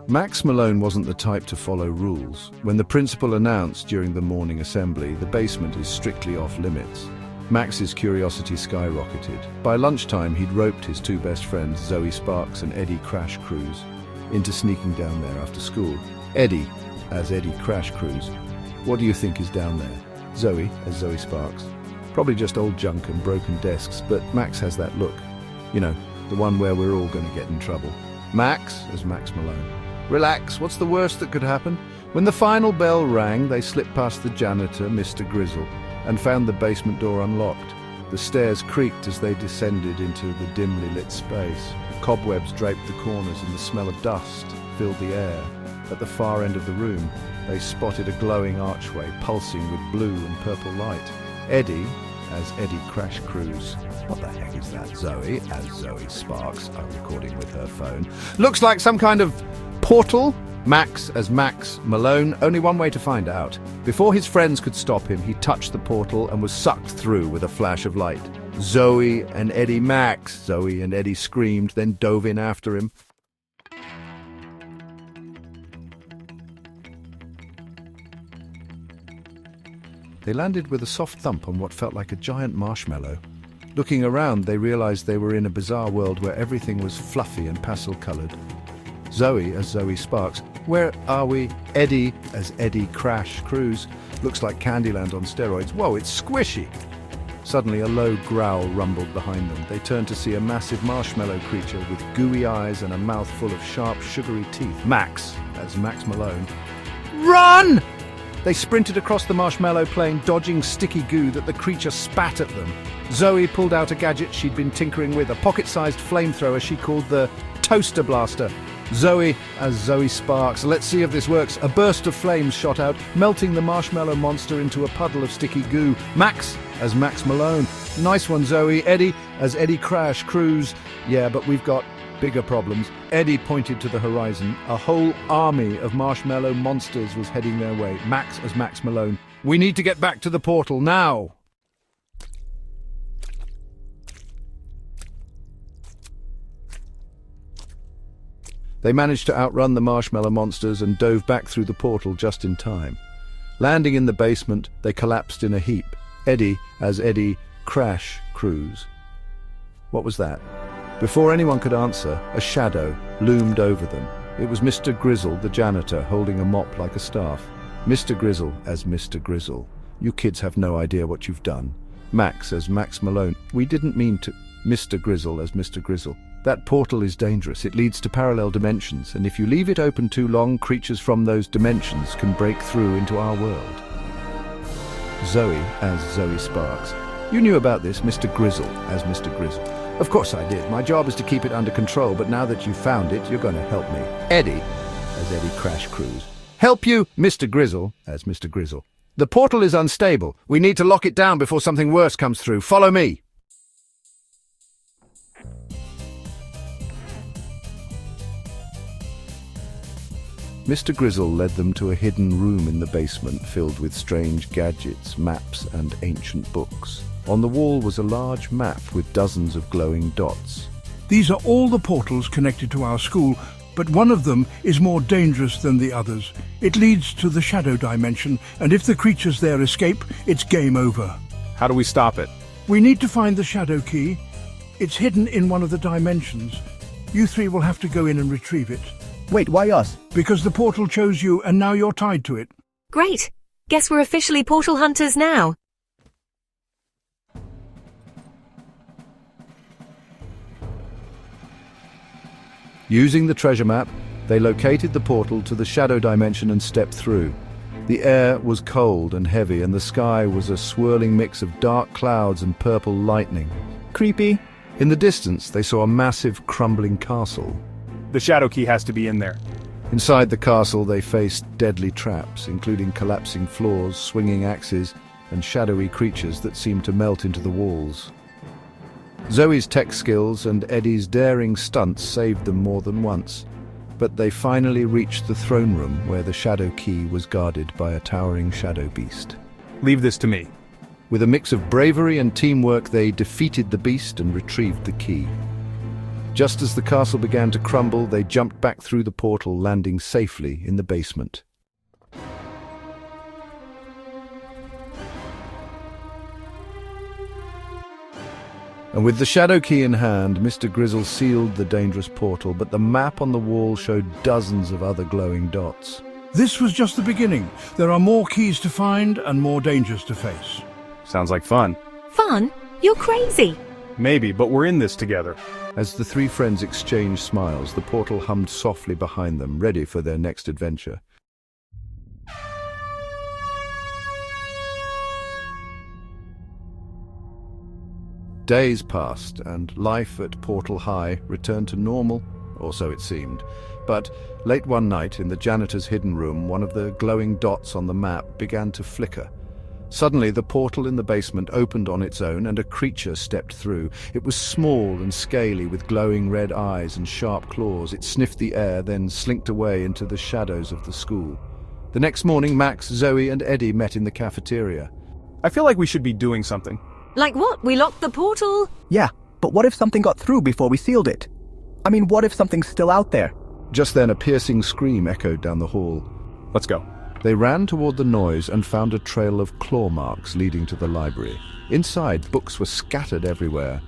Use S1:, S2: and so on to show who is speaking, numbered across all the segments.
S1: Max Malone wasn't the type to follow rules. When the principal announced during the morning assembly, the basement is strictly off limits, Max's curiosity skyrocketed. By lunchtime, he'd roped his two best friends, Zoe Sparks and Eddie Crash Cruz, into sneaking down there after school. Eddie, as Eddie Crash Cruz. What do you think is down there? Zoe, as Zoe Sparks. Probably just old junk and broken desks, but Max has that look. You know, the one where we're all going to get in trouble. Max, as Max Malone. Relax, what's the worst that could happen? When the final bell rang, they slipped past the janitor, Mr. Grizzle, and found the basement door unlocked. The stairs creaked as they descended into the dimly lit space. Cobwebs draped the corners and the smell of dust filled the air. At the far end of the room, they spotted a glowing archway pulsing with blue and purple light. Eddie, as Eddie Crash Cruz. What the heck is that? Zoe, as Zoe Sparks, recording with her phone. Looks like some kind of portal. Max, as Max Malone. Only one way to find out. Before his friends could stop him, he touched the portal and was sucked through with a flash of light. Zoe and Eddie Max. Zoe and Eddie screamed, then dove in after him. They landed with a soft thump on what felt like a giant marshmallow. Looking around, they realized they were in a bizarre world where everything was fluffy and pastel-colored. Zoe, as Zoe Sparks. Where are we? Eddie, as Eddie Crash Cruz. Looks like Candyland on steroids. Whoa, it's squishy! Suddenly, a low growl rumbled behind them. They turned to see a massive marshmallow creature with gooey eyes and a mouth full of sharp, sugary teeth. Max, as Max Malone. Run! They sprinted across the marshmallow plain, dodging sticky goo that the creature spat at them. Zoe pulled out a gadget she'd been tinkering with, a pocket-sized flamethrower she called the Toaster Blaster. Zoe, as Zoe Sparks. Let's see if this works. A burst of flames shot out, melting the marshmallow monster into a puddle of sticky goo. Max, as Max Malone. Nice one, Zoe. Eddie, as Eddie Crash Cruz. Yeah, but we've got bigger problems. Eddie pointed to the horizon. A whole army of marshmallow monsters was heading their way. Max, as Max Malone. We need to get back to the portal, now! They managed to outrun the marshmallow monsters and dove back through the portal just in time. Landing in the basement, they collapsed in a heap. Eddie, as Eddie Crash Cruz. What was that? Before anyone could answer, a shadow loomed over them. It was Mr. Grizzle, the janitor, holding a mop like a staff. Mr. Grizzle, as Mr. Grizzle. You kids have no idea what you've done. Max, as Max Malone. We didn't mean to. Mr. Grizzle, as Mr. Grizzle. That portal is dangerous. It leads to parallel dimensions, and if you leave it open too long, creatures from those dimensions can break through into our world. Zoe, as Zoe Sparks. You knew about this, Mr. Grizzle, as Mr. Grizzle. Of course I did. My job is to keep it under control, but now that you've found it, you're going to help me. Eddie, as Eddie Crash Cruz. Help you, Mr. Grizzle, as Mr. Grizzle. The portal is unstable. We need to lock it down before something worse comes through. Follow me. Mr. Grizzle led them to a hidden room in the basement filled with strange gadgets, maps, and ancient books. On the wall was a large map with dozens of glowing dots.
S2: These are all the portals connected to our school, but one of them is more dangerous than the others. It leads to the shadow dimension, and if the creatures there escape, it's game over.
S3: How do we stop it?
S2: We need to find the shadow key. It's hidden in one of the dimensions. You three will have to go in and retrieve it.
S4: Wait, why us?
S2: Because the portal chose you, and now you're tied to it.
S5: Great. Guess we're officially portal hunters now.
S1: Using the treasure map, they located the portal to the shadow dimension and stepped through. The air was cold and heavy, and the sky was a swirling mix of dark clouds and purple lightning.
S4: Creepy.
S1: In the distance, they saw a massive, crumbling castle.
S3: The shadow key has to be in there.
S1: Inside the castle, they faced deadly traps, including collapsing floors, swinging axes, and shadowy creatures that seemed to melt into the walls. Zoe's tech skills and Eddie's daring stunts saved them more than once, but they finally reached the throne room where the shadow key was guarded by a towering shadow beast.
S3: Leave this to me.
S1: With a mix of bravery and teamwork, they defeated the beast and retrieved the key. Just as the castle began to crumble, they jumped back through the portal, landing safely in the basement. And with the shadow key in hand, Mr. Grizzle sealed the dangerous portal, but the map on the wall showed dozens of other glowing dots.
S2: This was just the beginning. There are more keys to find and more dangers to face.
S3: Sounds like fun.
S5: Fun? You're crazy.
S3: Maybe, but we're in this together.
S1: As the three friends exchanged smiles, the portal hummed softly behind them, ready for their next adventure. Days passed, and life at Portal High returned to normal, or so it seemed. But late one night, in the janitor's hidden room, one of the glowing dots on the map began to flicker. Suddenly, the portal in the basement opened on its own, and a creature stepped through. It was small and scaly, with glowing red eyes and sharp claws. It sniffed the air, then slinked away into the shadows of the school. The next morning, Max, Zoe, and Eddie met in the cafeteria.
S3: I feel like we should be doing something.
S5: Like what? We locked the portal?
S4: Yeah, but what if something got through before we sealed it? I mean, what if something's still out there?
S1: Just then, a piercing scream echoed down the hall.
S3: Let's go.
S1: They ran toward the noise and found a trail of claw marks leading to the library. Inside, books were scattered everywhere,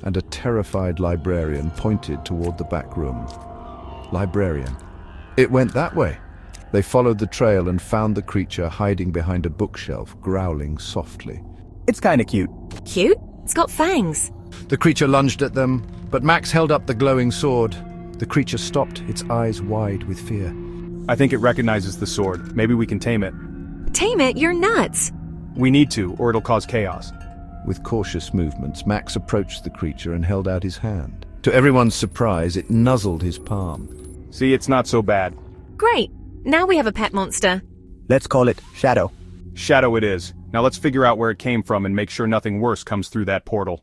S1: and a terrified librarian pointed toward the back room. Librarian. It went that way. They followed the trail and found the creature hiding behind a bookshelf, growling softly.
S4: It's kinda cute.
S5: Cute? It's got fangs.
S1: The creature lunged at them, but Max held up the glowing sword. The creature stopped, its eyes wide with fear.
S3: I think it recognizes the sword. Maybe we can tame it.
S5: Tame it? You're nuts.
S3: We need to, or it'll cause chaos.
S1: With cautious movements, Max approached the creature and held out his hand. To everyone's surprise, it nuzzled his palm.
S3: See, it's not so bad.
S5: Great. Now we have a pet monster.
S4: Let's call it Shadow.
S3: Shadow it is. Now let's figure out where it came from and make sure nothing worse comes through that portal.